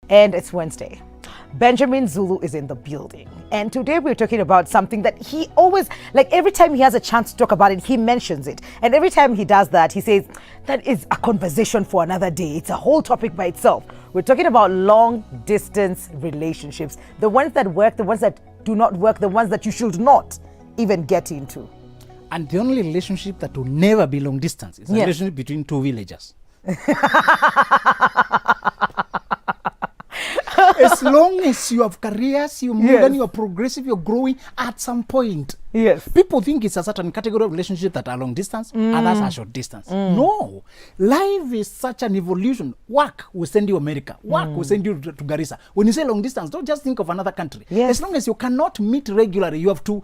And it's Wednesday. Benjamin Zulu is in the building. And today we're talking about something that he always, like every time he has a chance to talk about it, he mentions it. And every time he does that, he says, that is a conversation for another day. It's a whole topic by itself. We're talking about long distance relationships. The ones that work, the ones that do not work, the ones that you should not even get into. And the only relationship that will never be long distance is a relationship between two villagers. As long as you have careers, you're modern, you're progressive, you're growing, at some point. Yes. People think it's a certain category of relationship that are long distance, others are short distance. No. Life is such an evolution. Work will send you America. Work will send you to Garissa. When you say long distance, don't just think of another country. Yes. As long as you cannot meet regularly, you have to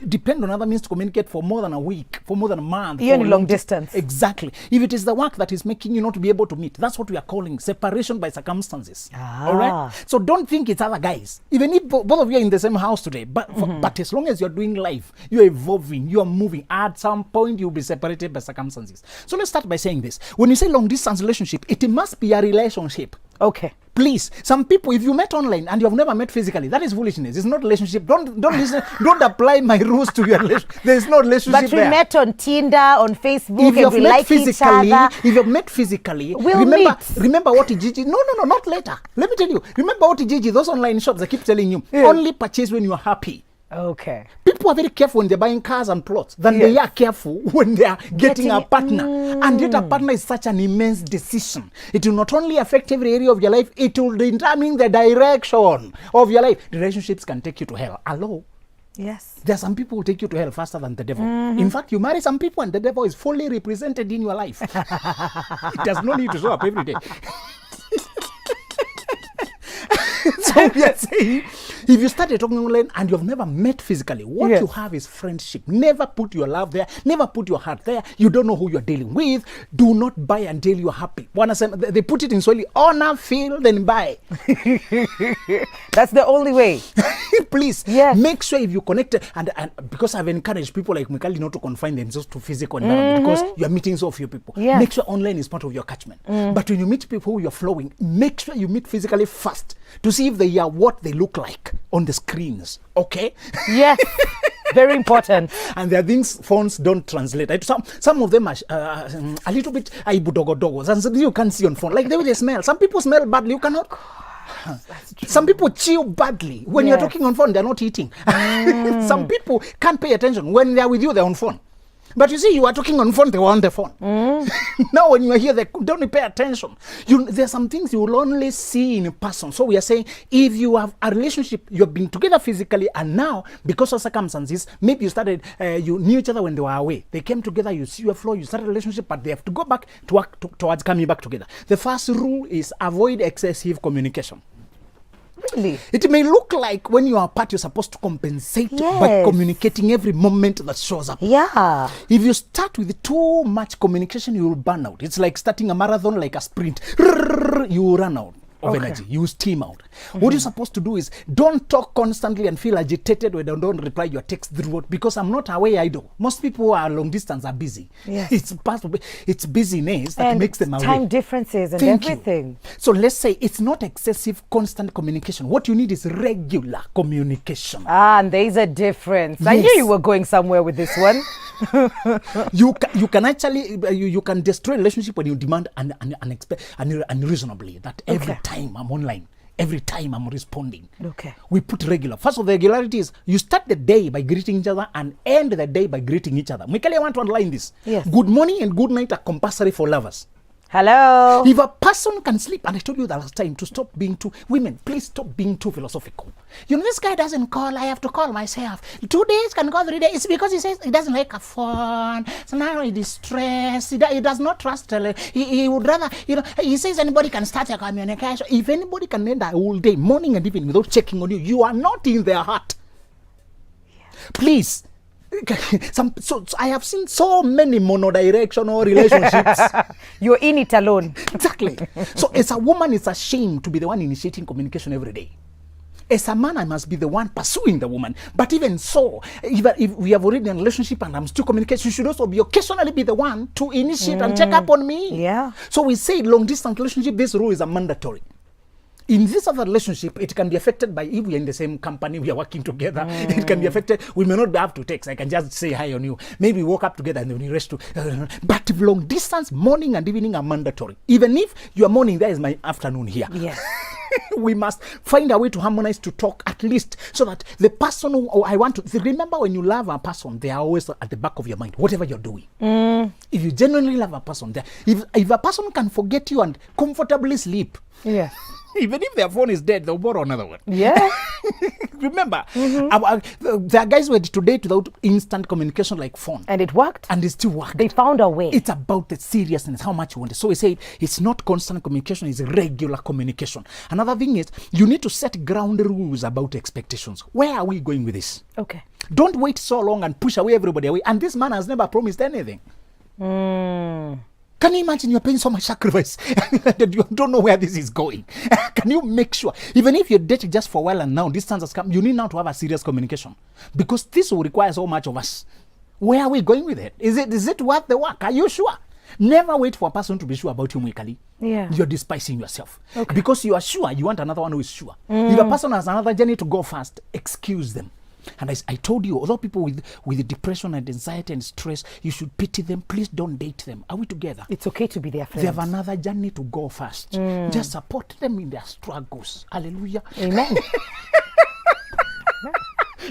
depend on other means to communicate for more than a week, for more than a month. Even long distance. Exactly. If it is the work that is making you not be able to meet, that's what we are calling separation by circumstances. All right? So don't think it's other guys. Even if both of you are in the same house today, but as long as you're doing life, you're evolving, you're moving, at some point you'll be separated by circumstances. So let's start by saying this. When you say long distance relationship, it must be a relationship. Okay. Please, some people, if you met online and you have never met physically, that is foolishness. It's not relationship. Don't listen. Don't apply my rules to your relationship. There's no relationship there. But we met on Tinder, on Facebook, if you and we like each other. If you've met physically, we'll meet. Remember what Gigi. No, not later. Let me tell you. Remember what Gigi. Those online shops, I keep telling you, only purchase when you are happy. Okay. People are very careful when they're buying cars and plots than they are careful when they are getting a partner. And yet a partner is such an immense decision. It will not only affect every area of your life, it will determine the direction of your life. Relationships can take you to hell. Hello? Yes. There are some people who take you to hell faster than the devil. In fact, you marry some people and the devil is fully represented in your life. It does not need to show up every day. So we are saying, if you started talking online and you have never met physically, what you have is friendship. Never put your love there. Never put your heart there. You don't know who you're dealing with. Do not buy until you're happy. They put it in Swahili, honor, feel, then buy. That's the only way. Please, make sure if you connect, and because I've encouraged people like Mikali not to confine themselves to physical environment because you're meeting so few people. Make sure online is part of your catchment. But when you meet people who you're flowing, make sure you meet physically first to see if they are what they look like on the screens. Okay? Yes. Very important. And there are things phones don't translate. Some of them are a little bit aibudogodogos, and some you can't see on phone. Like the way they smell. Some people smell badly. You cannot. Some people chew badly. When you're talking on phone, they're not eating. Some people can't pay attention. When they're with you, they're on phone. But you see, you are talking on phone, they were on the phone. Now when you are here, they don't pay attention. There are some things you will only see in person. So we are saying, if you have a relationship, you have been together physically, and now, because of circumstances, maybe you knew each other when they were away. They came together, you see your flow, you started a relationship, but they have to go back to work towards coming back together. The first rule is avoid excessive communication. Really? It may look like when you are apart, you're supposed to compensate by communicating every moment that shows up. Yeah. If you start with too much communication, you will burn out. It's like starting a marathon, like a sprint. You will run out of energy. You will steam out. What you're supposed to do is don't talk constantly and feel agitated when they don't reply your text through, because I'm not away idle. Most people who are long distance are busy. Yes. It's busyness that makes them away. Time differences and everything. So let's say it's not excessive constant communication. What you need is regular communication. And there's a difference. Yes. I knew you were going somewhere with this one. You can actually you can destroy a relationship when you demand unreasonably that every time I'm online, every time I'm responding. Okay. We put regular. First of the regularity is you start the day by greeting each other and end the day by greeting each other. Mikali, I want to underline this. Yes. Good morning and good night are compulsory for lovers. Hello. If a person can sleep, and I told you that last time, to stop being too, women, please stop being too philosophical. You know, this guy doesn't call, I have to call myself. 2 days can go 3 days. It's because he says he doesn't like a phone. So now he is stressed. He does not trust. He would rather, he says anybody can start a communication. If anybody can end a whole day, morning and evening, without checking on you, you are not in their heart. Yeah. Please. So I have seen so many monodirectional relationships. You're in it alone. Exactly. So as a woman, it's a shame to be the one initiating communication every day. As a man, I must be the one pursuing the woman. But even so, even if we have already in a relationship and I'm still communicating, you should also occasionally be the one to initiate and check up on me. Yeah. So we say long distance relationship, this rule is a mandatory. In this other relationship, it can be affected by if we are in the same company, we are working together. It can be affected. We may not have to text. I can just say hi on you. Maybe we woke up together and then we rest. But long distance, morning and evening are mandatory. Even if your morning there is my afternoon here. Yes. We must find a way to harmonize, to talk at least, so that the person who I want to remember, when you love a person, they are always at the back of your mind, whatever you're doing. If you genuinely love a person, if a person can forget you and comfortably sleep, Yeah. even if their phone is dead, they'll borrow another one. Yeah. Remember, there are guys who had to date without instant communication like phone. And it worked. And it still worked. They found a way. It's about the seriousness, how much you want it. So we say it's not constant communication, it's regular communication. Another thing is you need to set ground rules about expectations. Where are we going with this? Okay. Don't wait so long and push away everybody away. And this man has never promised anything. Can you imagine you're paying so much sacrifice that you don't know where this is going? Can you make sure, even if you're dating just for a while and now distance has come, you need now to have a serious communication, because this will require so much of us. Where are we going with it? Is it worth the work? Are you sure? Never wait for a person to be sure about you, Mwikali. Yeah. You're despising yourself. Okay. Because you are sure, you want another one who is sure. If a person has another journey to go fast, excuse them. And I told you, although people with depression and anxiety and stress, you should pity them. Please don't date them. Are we together? It's okay to be their friends. They have another journey to go fast. Just support them in their struggles. Hallelujah. Amen.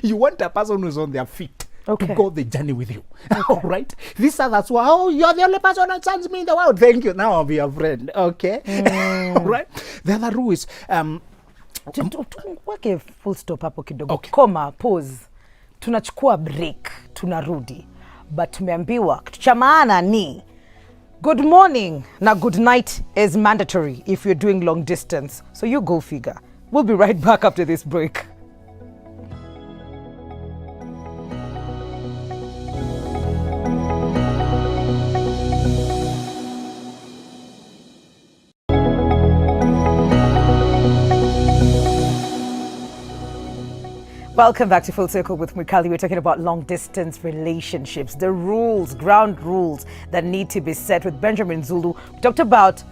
You want a person who's on their feet to go the journey with you. All right? These others who are, oh, you're the only person that sends me in the world. Thank you. Now I'll be your friend. Okay? All right? The other rule is... Wake full stop hapo kidogo. Okay. Koma, pause. Tunachukua break, tunarudi. But tumeambiwa kitu cha maana ni good morning na good night is mandatory if you're doing long distance. So you go figure. We'll be right back after this break. Welcome back to Full Circle with Mwikali. We're talking about long distance relationships, the rules, ground rules that need to be set with Benjamin Zulu. We talked about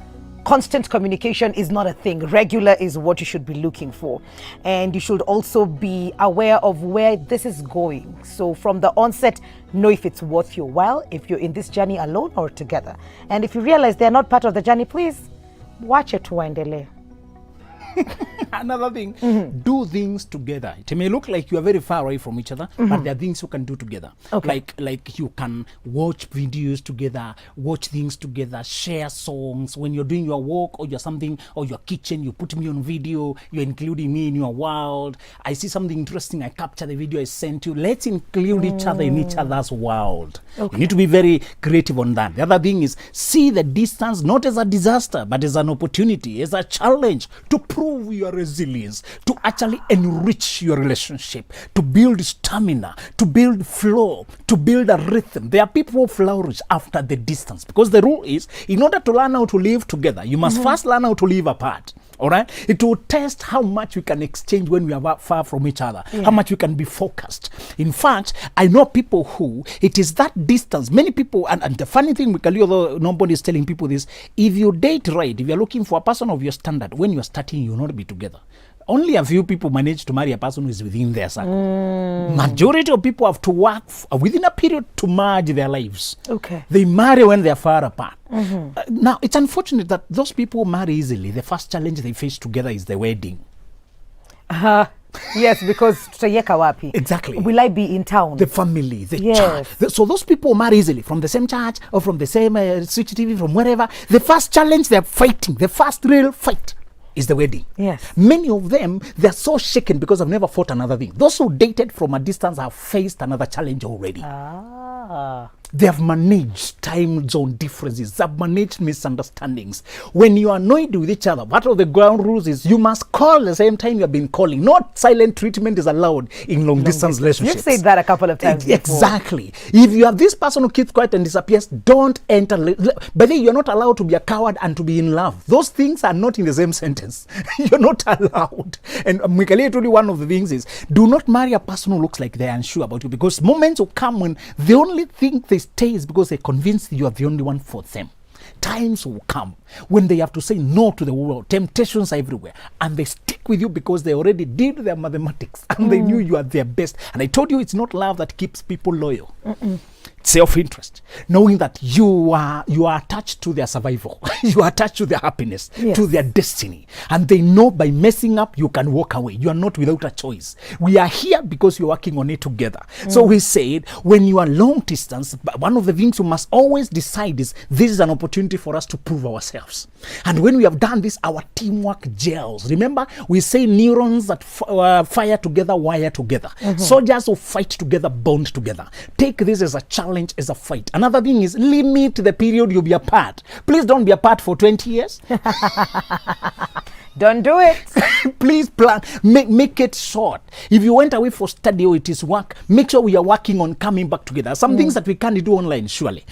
constant communication is not a thing. Regular is what you should be looking for. And you should also be aware of where this is going. So from the onset, know if it's worth your while, if you're in this journey alone or together. And if you realize they're not part of the journey, please watch it waendele. Another thing, do things together. It may look like you are very far away from each other, but there are things you can do together. Okay. Like you can watch videos together, watch things together, share songs. When you're doing your work or you're something, or your kitchen, you put me on video, you're including me in your world. I see something interesting, I capture the video, I send you. Let's include each other in each other's world. Okay. You need to be very creative on that. The other thing is, see the distance not as a disaster, but as an opportunity, as a challenge to prove your resilience, to actually enrich your relationship, to build stamina, to build flow, to build a rhythm. There are people who flourish after the distance, because the rule is, in order to learn how to live together, you must first learn how to live apart. All right, it will test how much we can exchange when we are far from each other, how much we can be focused. In fact, I know people who, it is that distance. Many people, and the funny thing, although nobody is telling people this, if you date right, if you're looking for a person of your standard, when you're starting, you'll not be together. Only a few people manage to marry a person who is within their circle. Majority of people have to work within a period to merge their lives. Okay. They marry when they're far apart. Now, it's unfortunate that those people marry easily. The first challenge they face together is the wedding. Yes, because tutaiweka wapi? Exactly. Will I be in town? The family, the Yes. church. So those people marry easily from the same church or from the same switch TV, from wherever. The first challenge they're fighting, the first real fight, is the wedding. Yes. Many of them, they're so shaken because they've never fought another thing. Those who dated from a distance have faced another challenge already. They have managed time zone differences. They have managed misunderstandings. When you are annoyed with each other, part of the ground rules is you must call the same time you have been calling. Not silent treatment is allowed in long distance relationships. You've said that a couple of times before. Exactly. If you have this person who keeps quiet and disappears, don't enter. But then you're not allowed to be a coward and to be in love. Those things are not in the same sentence. You're not allowed. And Mwikali told you one of the things is, do not marry a person who looks like they're unsure about you, because moments will come when the only thing they stay is because they're convinced you are the only one for them. times will come when they have to say no to the world. Temptations are everywhere. And they stick with you because they already did their mathematics and they knew you are their best. And I told you it's not love that keeps people loyal. Self-interest, knowing that you are attached to their survival, you are attached to their happiness, to their destiny, and they know by messing up you can walk away. You are not without a choice. We are here because you're working on it together. So we said, when you are long distance, one of the things you must always decide is this is an opportunity for us to prove ourselves. And when we have done this, our teamwork gels. Remember, we say neurons that fire together wire together. Soldiers who fight together bond together. Take this as a challenge, as a fight. Another thing is limit the period you'll be apart. Please don't be apart for 20 years. Don't do it. Please plan, make it short. If you went away for study or it is work, make sure we are working on coming back together. Some things that we can't do online, surely.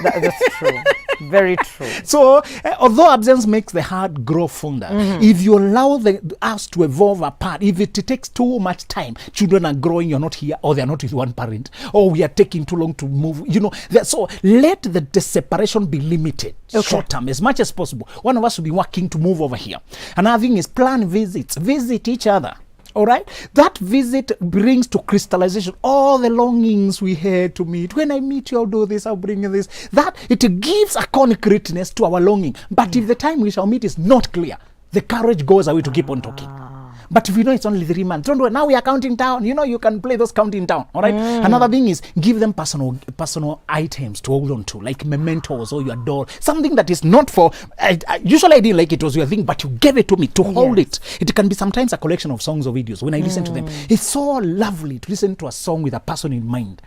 That's true. Very true. So, although absence makes the heart grow fonder, if you allow us to evolve apart, if it takes too much time, children are growing, you're not here, or they're not with one parent, or we are taking too long to move, so let the separation be limited, short term, as much as possible. One of us will be working to move over here. Another thing is plan visits, visit each other. All right, that visit brings to crystallization all the longings we had to meet. When I meet you, I'll do this, I'll bring you this. That it gives a concreteness to our longing. But if the time we shall meet is not clear, the courage goes away to keep on talking. But if you know it's only 3 months, don't worry. Now we are counting down. You can play those counting down. All right. Another thing is give them personal items to hold on to, like mementos or your doll. Something that is not for. Usually I didn't like it was your thing, but you gave it to me to hold it. It can be sometimes a collection of songs or videos. When I listen to them, it's so lovely to listen to a song with a person in mind.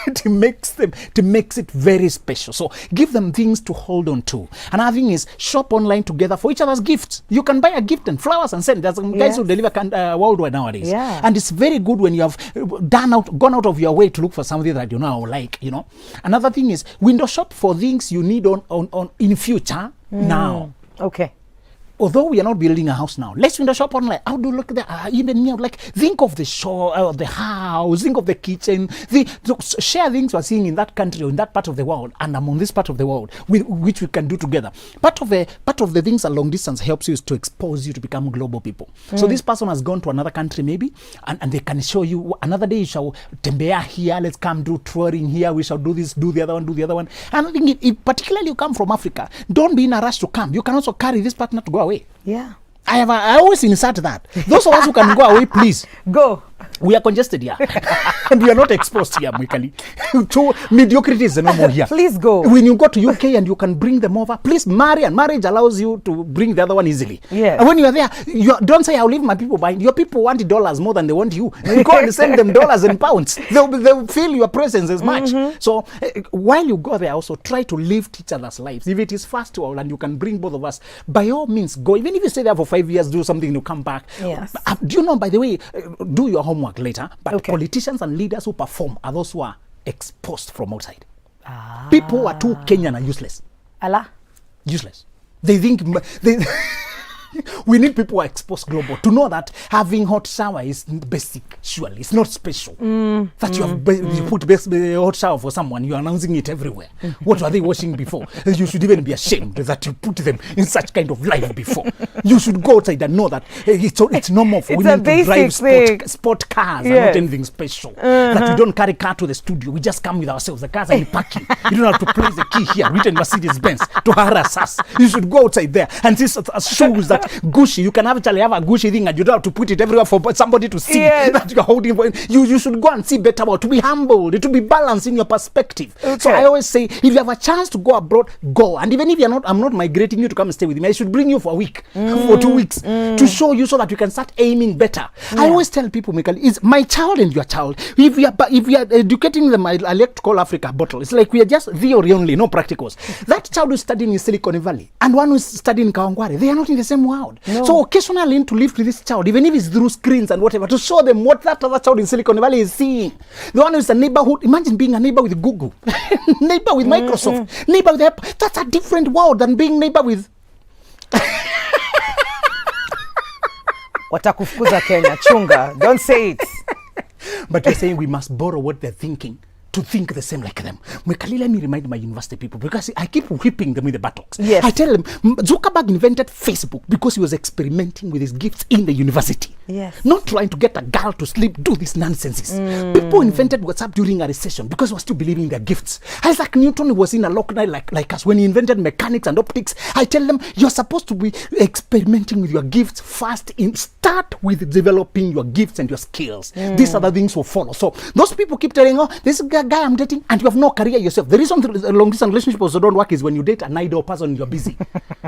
It makes it very special. So give them things to hold on to. Another thing is shop online together for each other's gifts. You can buy a gift and flowers and send. There's some guys who deliver worldwide nowadays. And it's very good when you have gone out of your way to look for something that you know or like. Another thing is window shop for things you need on in future now. Okay. Although we are not building a house now, let's window shop online. How do you look there? Even me, like think of the shore, the house, think of the kitchen. Share things we're seeing in that country or in that part of the world, and I'm on this part of the world, which we can do together. Part of the things a long distance helps you is to expose you to become global people. So this person has gone to another country maybe, and they can show you another day. You shall tembea here. Let's come do touring here. We shall do this, do the other one, do the other one. And I think if particularly you come from Africa, don't be in a rush to come. You can also carry this partner to go away. Yeah. I always insert that. Those of us who can go away, please. Go. We are congested here. And we are not exposed here, Mwikali. To mediocrity is no more here. Please go. When you go to UK and you can bring them over, please marry. And marriage allows you to bring the other one easily. Yes. And when you are there, don't say, I'll leave my people behind. Your people want dollars more than they want you. You go and send them dollars and pounds. They'll feel your presence as much. So while you go there, also try to lift each other's lives. If it is fast and you can bring both of us, by all means, go. Even if you stay there for 5 years, do something to come back. Yes. Do you know, by the way, do your homework later, but politicians and leaders who perform are those who are exposed from outside. People who are too Kenyan are useless. Allah. Useless. They think we need people who are exposed global to know that having hot shower is basic. Surely it's not special. That you put hot shower for someone, you're announcing it everywhere. What were they washing before? You should even be ashamed that you put them in such kind of life before. You should go outside and know that it's normal for women to drive sport cars and not anything special. That we don't carry car to the studio. We just come with ourselves. The cars are in parking. You don't have to place the key here, written Mercedes Benz, to harass us. You should go outside there and see shoes that Gucci. You can actually have a Gucci thing and you don't have to put it everywhere for somebody to see that you're holding. You should go and see better about, to be humbled, to be balanced in your perspective. So I always say, if you have a chance to go abroad, go. And even if I'm not migrating you to come and stay with me, I should bring you for a week, for 2 weeks, to show you so that you can start aiming better. I always tell people, Michael, it's my child and your child. If we are educating them, I like to call Africa a bottle. It's like we are just theory only, no practicals. That child who's studying in Silicon Valley and one who's studying in Kawangware, they are not in the same world. No. So occasionally I need to live with this child, even if it's through screens and whatever, to show them what that other child in Silicon Valley is seeing. The one who's a neighborhood, imagine being a neighbor with Google, neighbor with Microsoft, neighbor with Apple. That's a different world than being neighbor with... Watakufukuza Kenya, chunga, don't say it. But you're saying we must borrow what they're thinking to think the same like them. Mwikali, let me remind my university people, because I keep whipping them with the buttocks. Yes. I tell them, Zuckerberg invented Facebook because he was experimenting with his gifts in the university. Yes. Not trying to get a girl to sleep, do these nonsenses. People invented WhatsApp during a recession because they were still believing in their gifts. Isaac Newton was in a lockdown like us when he invented mechanics and optics. I tell them, you're supposed to be experimenting with your gifts first. Start with developing your gifts and your skills. These other things will follow. So those people keep telling, oh, this guy I'm dating, and you have no career yourself. The reason the long distance relationships also don't work is when you date an idle person, you're busy.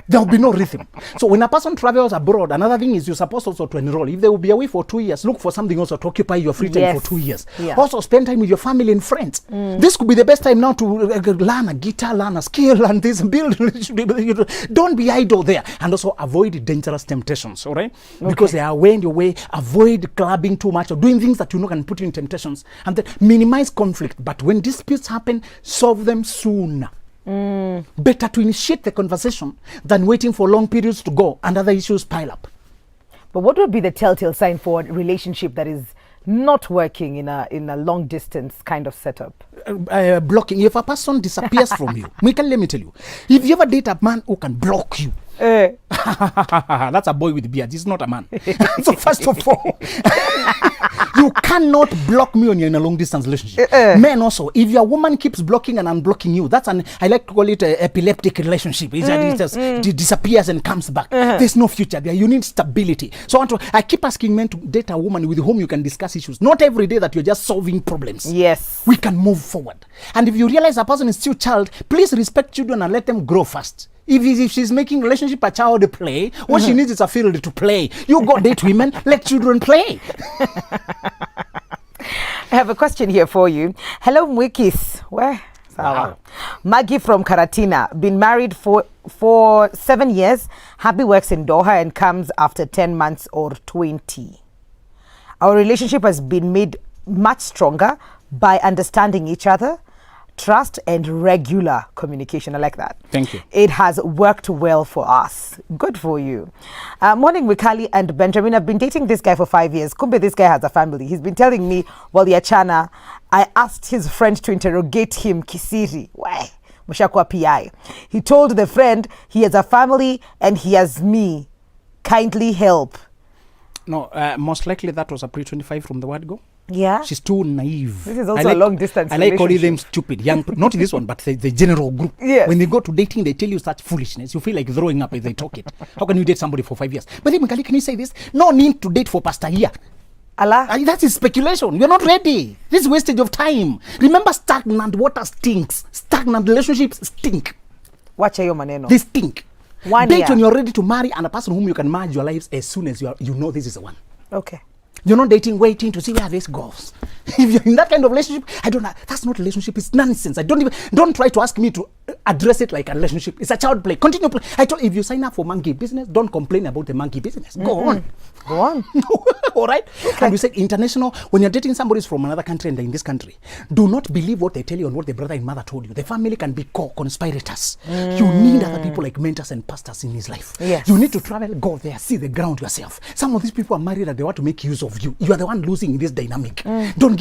There will be no rhythm. So when a person travels abroad, another thing is you're supposed also to enroll. If they will be away for 2 years, look for something also to occupy your free time for 2 years. Yeah. Also spend time with your family and friends. This could be the best time now to learn a guitar, learn a skill, learn this, build. Don't be idle there. And also avoid dangerous temptations, all right? Because they are weighing your way. Avoid clubbing too much or doing things that you know can put you in temptations. And then minimize conflict. But when disputes happen, solve them sooner. Better to initiate the conversation than waiting for long periods to go and other issues pile up. But what would be the telltale sign for a relationship that is not working in a long distance kind of setup? Blocking. If a person disappears from you, Michael, let me tell you, if you ever date a man who can block you, that's a boy with beard. He's not a man. So first of all, you cannot block me when you're in a long distance relationship. Men also, if your woman keeps blocking and unblocking you, that's I like to call it an epileptic relationship. It just disappears and comes back. There's no future there. You need stability. So I keep asking men to date a woman with whom you can discuss issues. Not every day that you're just solving problems. Yes. We can move forward. And if you realize a person is still child, please respect children and let them grow first. If she's making relationship a child play, what she needs is a field to play. You go date women, let children play. I have a question here for you. Hello, Mwikis. Where? Wow. Maggie from Karatina, been married for 7 years. Happy works in Doha and comes after 10 months or 20. Our relationship has been made much stronger by understanding each other, trust and regular communication. I like that. Thank you. It has worked well for us. Good for you. Morning, Wikali and Benjamin. I've been dating this guy for 5 years. Kumbe, this guy has a family. He's been telling me, well, Yachana, I asked his friend to interrogate him, Kisiri. Why? Mushakwa PI. He told the friend he has a family and he has me. Kindly help. No, most likely that was a pre-25 from the word go. Yeah. She's too naive. This is also a long distance I like calling relationship. them stupid. Young, not this one, but the general group. Yes. When they go to dating, they tell you such foolishness. You feel like throwing up if they talk it. How can you date somebody for 5 years? But then, Mikali, can you say this? No need to date for past a year. Allah. That is speculation. You're not ready. This is wastage of time. Remember, stagnant water stinks. Stagnant relationships stink. Wacha yo maneno. They stink. 1 Date year. when you're ready to marry and a person whom you can merge your lives as soon as you know this is the one. Okay. You're not dating, waiting to see where this goes. If you're in that kind of relationship, I don't know. That's not relationship. It's nonsense. Don't try to ask me to address it like a relationship. It's a child play. Continue play. I told if you sign up for monkey business, don't complain about the monkey business. Go on. Go on. All right. Okay. And we said international. When you're dating somebody from another country and they're in this country, do not believe what they tell you and what the brother and mother told you. The family can be co-conspirators. You need other people like mentors and pastors in his life. Yes. You need to travel, go there, see the ground yourself. Some of these people are married and they want to make use of you. You are the one losing in this dynamic.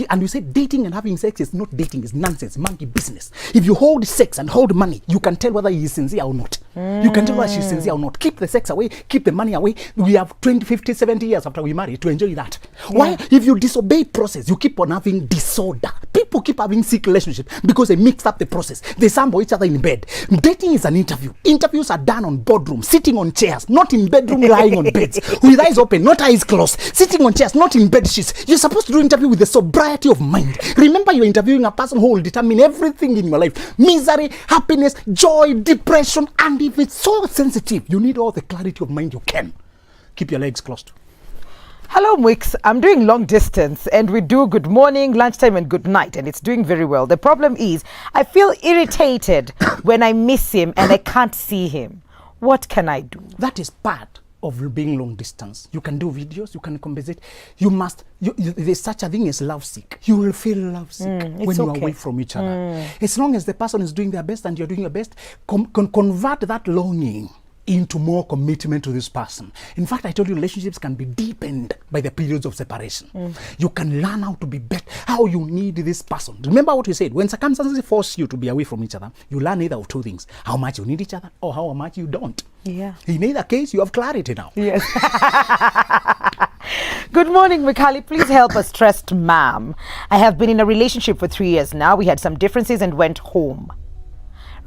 And you say dating and having sex is not dating, it's nonsense, monkey business. If you hold sex and hold money, you can tell whether he is sincere or not. You can tell whether she's sincere or not. Keep the sex away, keep the money away. We have 20, 50, 70 years after we marry to enjoy that. Yeah. Why? If you disobey process, you keep on having disorder. People keep having sick relationships because they mix up the process. They sample each other in bed. Dating is an interview. Interviews are done on boardrooms, sitting on chairs, not in bedroom, lying on beds, with eyes open, not eyes closed, sitting on chairs, not in bed sheets. You're supposed to do interview with the sobriety of mind. Remember, you're interviewing a person who will determine everything in your life. Misery, happiness, joy, depression, and if it's so sensitive, you need all the clarity of mind you can. Keep your legs closed. Hello, Mwix. I'm doing long distance and we do good morning, lunchtime and good night and it's doing very well. The problem is I feel irritated when I miss him and I can't see him. What can I do? That is part of being long distance. You can do videos, you can compensate. There's such a thing as love sick. You will feel love sick when you are away from each other. As long as the person is doing their best and you're doing your best, convert that longing into more commitment to this person. In fact, I told you relationships can be deepened by the periods of separation. You can learn how to be better, how you need this person. Remember what we said, when circumstances force you to be away from each other, you learn either of two things: how much you need each other or how much you don't. Yeah. In either case, you have clarity now. Yes. Good morning, Mikali. Please help a stressed mom. I have been in a relationship for 3 years now. We had some differences and went home.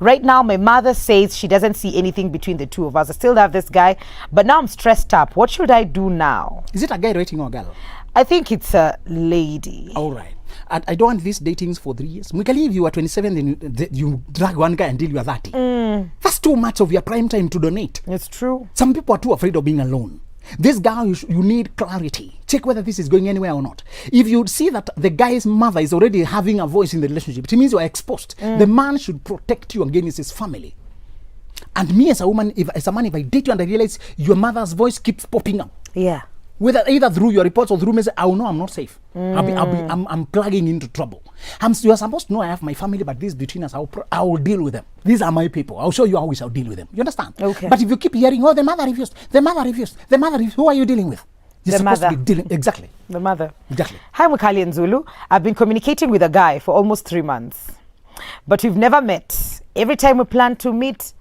Right now, my mother says she doesn't see anything between the two of us. I still love this guy, but now I'm stressed up. What should I do now? Is it a guy dating or a girl? I think it's a lady. All right. I don't want these datings for 3 years. Mikali, if you are 27, then you drag one guy until you are 30. That's too much of your prime time to donate. It's true. Some people are too afraid of being alone. This guy, you need clarity. Check whether this is going anywhere or not. If you see that the guy's mother is already having a voice in the relationship, it means you are exposed. The man should protect you against his family. And me as a woman, if I date you and I realize your mother's voice keeps popping up, Yeah. whether either through your reports or through message, I will know I'm not safe. I'm plugging into trouble. You are supposed to know I have my family, but this between us, I will deal with them. These are my people. I'll show you how we shall deal with them. You understand? Okay. But if you keep hearing, oh, the mother refused, who are you dealing with? You're The supposed mother. to be dealing, exactly. The mother. Exactly. Hi, Mukali and Zulu. I've been communicating with a guy for almost 3 months, but we've never met. Every time we plan to meet,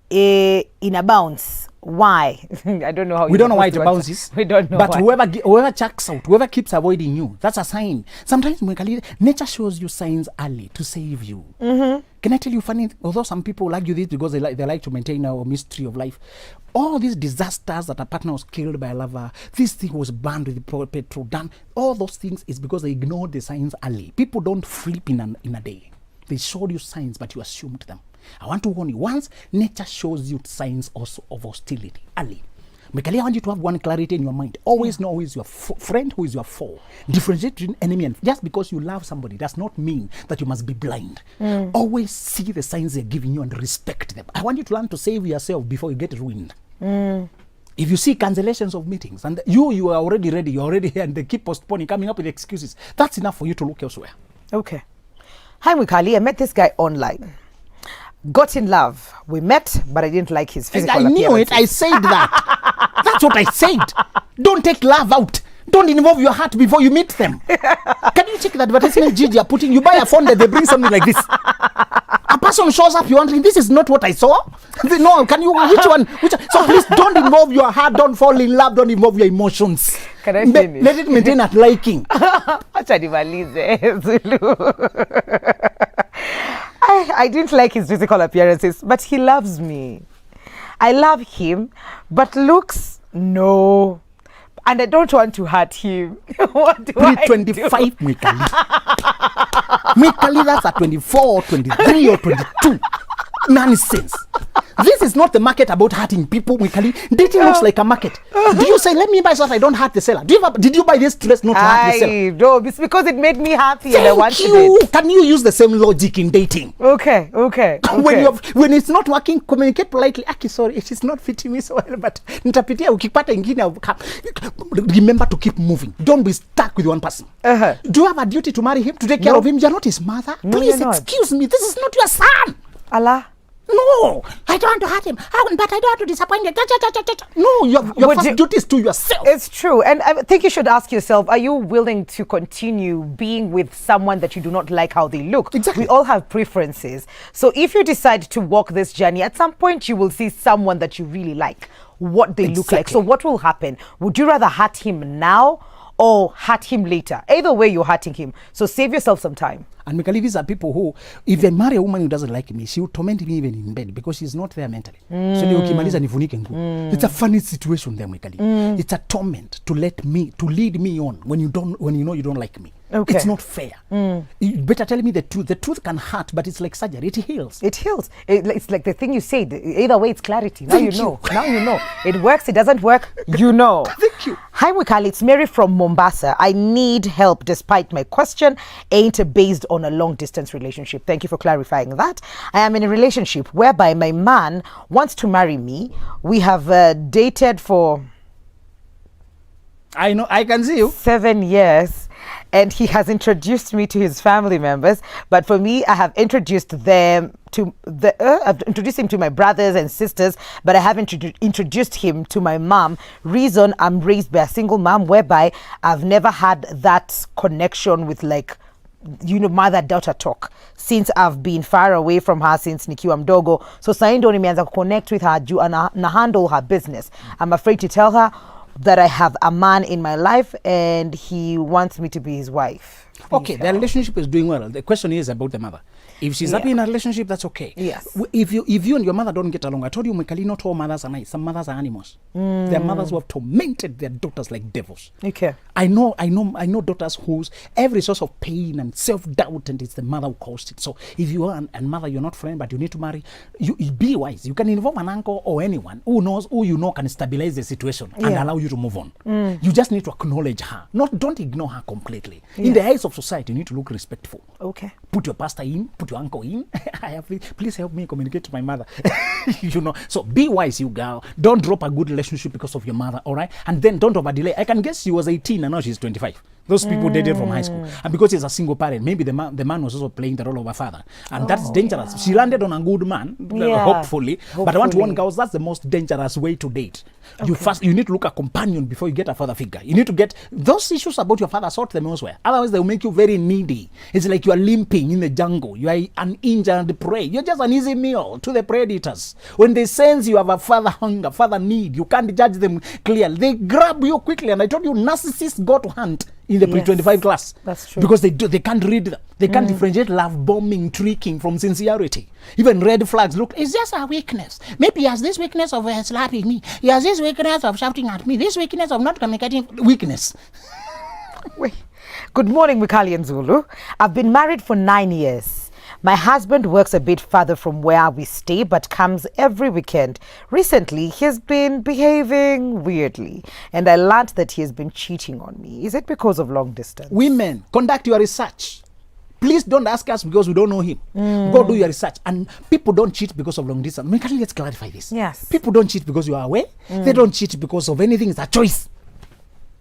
in a bounce. Why? I don't know how. We don't know why it bounces. We don't know. But why. whoever checks out, whoever keeps avoiding you, that's a sign. Sometimes nature shows you signs early to save you. Can I tell you funny? Although some people argue this because they like to maintain our mystery of life. All these disasters that a partner was killed by a lover, this thing was burned with petrol, done. All those things is because they ignored the signs early. People don't flip in a day. They showed you signs, but you assumed them. I want to warn you, once nature shows you signs also of hostility early, Mikali, I want you to have one clarity in your mind. Always know who is your friend, who is your foe. Differentiate between enemy and just because you love somebody does not mean that you must be blind. Always see the signs they're giving you and respect them. I want you to learn to save yourself before you get ruined. If you see cancellations of meetings and you are already ready, you're already here, and they keep postponing, coming up with excuses, that's enough for you to look elsewhere. Okay. Hi, Mikali. I met this guy online. Got in love. We met, but I didn't like his physical appearance. I knew it. I said that. That's what I said. Don't take love out. Don't involve your heart before you meet them. Can you check that advertisement Gigi are putting? You buy a phone that they bring something like this. A person shows up, you're wondering, this is not what I saw. No, can you, which one? So please don't involve your heart, don't fall in love, don't involve your emotions. Can I finish? Let it maintain at liking. Acha nimalize, Zulu. I didn't like his physical appearances, but he loves me. I love him, but looks, no. And I don't want to hurt him. What do I do? 25, Mikali. Mikali, that's at 24 or 23 or 22. Nonsense. This is not the market about hurting people, Mikali. Dating looks like a market. Do you say, let me buy so that I don't hurt the seller? Did you buy this dress not to hurt the seller? No, it's because it made me happy and I wanted it. Can you use the same logic in dating? Okay. When it's not working, communicate politely. Aki, sorry, it is not fitting me so well, but nitapitia ukipata ingine. Remember to keep moving. Don't be stuck with one person. Do you have a duty to marry him, to take care of him? You're not his mother. No, Please, you're not. excuse me. This is not your son. Allah. No, I don't want to hurt him. But I don't want to disappoint him. No, your first duty is to yourself. It's true. And I think you should ask yourself, are you willing to continue being with someone that you do not like how they look? Exactly. We all have preferences. So if you decide to walk this journey, at some point you will see someone that you really like, what they look like. So what will happen? Would you rather hurt him now or hurt him later? Either way, you're hurting him. So save yourself some time. And Mikali, these are people who, if they marry a woman who doesn't like me, she will torment me even in bed because she's not there mentally. So ukimaliza nifunike nguo. It's a funny situation there, Mikali. It's a torment to lead me on when you know you don't like me. Okay. It's not fair. You better tell me the truth. The truth can hurt, but it's like surgery. It heals. It heals. It's like the thing you said. Either way, it's clarity. Now Thank you know. you. Now you know. It works. It doesn't work. You know. Thank you. Hi, Mikali. It's Mary from Mombasa. I need help despite my question ain't based on a long distance relationship. Thank you for clarifying that. I am in a relationship whereby my man wants to marry me. We have dated for... I know. I can see you. 7 years. and he has introduced me to his family members. But for me, I have introduced them to I've introduced him to my brothers and sisters, but I haven't introduced him to my mom. Reason, I'm raised by a single mom, whereby I've never had that connection with, like, mother-daughter talk since I've been far away from her since nikiwa mdogo. So saindo nimeanza connect with her na handle her business. I'm afraid to tell her that I have a man in my life and he wants me to be his wife. Okay, the relationship is doing well. The question is about the mother. If she's happy in a relationship, that's okay. Yes. If you and your mother don't get along, I told you, Mikali, not all mothers are nice. Some mothers are animals. There are mothers who have tormented their daughters like devils. Okay. I know daughters whose every source of pain and self-doubt, and it's the mother who caused it. So if you are a mother, you're not friend, but you need to marry, you be wise. You can involve an uncle or anyone who can stabilize the situation and allow you to move on. You just need to acknowledge her. Don't ignore her completely. In the eyes of society, you need to look respectful. Okay. Put your pastor in, put your uncle in. Please help me communicate to my mother. So be wise, you girl. Don't drop a good relationship because of your mother, all right? And then don't over delay. I can guess she was 18 and now she's 25. Those people dated from high school. And because he's a single parent, maybe the man was also playing the role of a father. And that's dangerous. She landed on a good man, hopefully. But I want to warn girls, that's the most dangerous way to date. Okay. You need to look a companion before you get a father figure. You need to get those issues about your father, sort them elsewhere. Otherwise, they will make you very needy. It's like you are limping in the jungle. You are an injured prey. You're just an easy meal to the predators. When they sense you have a father hunger, father need, you can't judge them clearly. They grab you quickly. And I told you, narcissists go to hunt in the pre-25 class. That's true. Because they can't read them. They can't differentiate love bombing, tricking from sincerity. Even red flags, look, it's just a weakness. Maybe he has this weakness of slapping me. He has this weakness of shouting at me. This weakness of not communicating. Weakness. Wait. Good morning, Mikali and Zulu. I've been married for 9 years. My husband works a bit further from where we stay, but comes every weekend. Recently, he's been behaving weirdly, and I learned that he has been cheating on me. Is it because of long distance? Women, conduct your research. Please don't ask us because we don't know him. Go do your research. And people don't cheat because of long distance. Mikali, let's clarify this. Yes. People don't cheat because you are away. They don't cheat because of anything. It's a choice.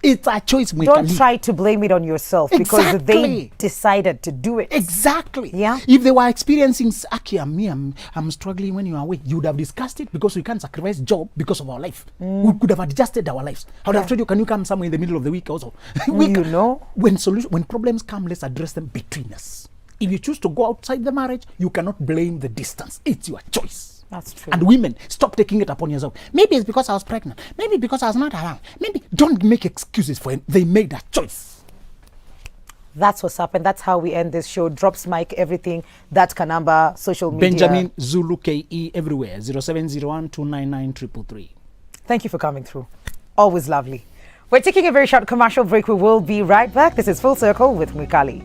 It's a choice. Don't try to blame it on yourself because they decided to do it. Exactly. Yeah. If they were experiencing, Aki, I'm struggling when you are away, you would have discussed it because we can't sacrifice job because of our life. We could have adjusted our lives. I would have told you, can you come somewhere in the middle of the week also? When problems come, let's address them between us. If you choose to go outside the marriage, you cannot blame the distance. It's your choice. That's true. And women, stop taking it upon yourself. Maybe it's because I was pregnant. Maybe because I was not around. Maybe don't make excuses for it. They made a choice. That's what's up, and that's how we end this show. Drops mic, everything. That's Kanamba, social media. Benjamin Zulu KE everywhere. 0701 299 333. Thank you for coming through. Always lovely. We're taking a very short commercial break. We will be right back. This is Full Circle with Mikali.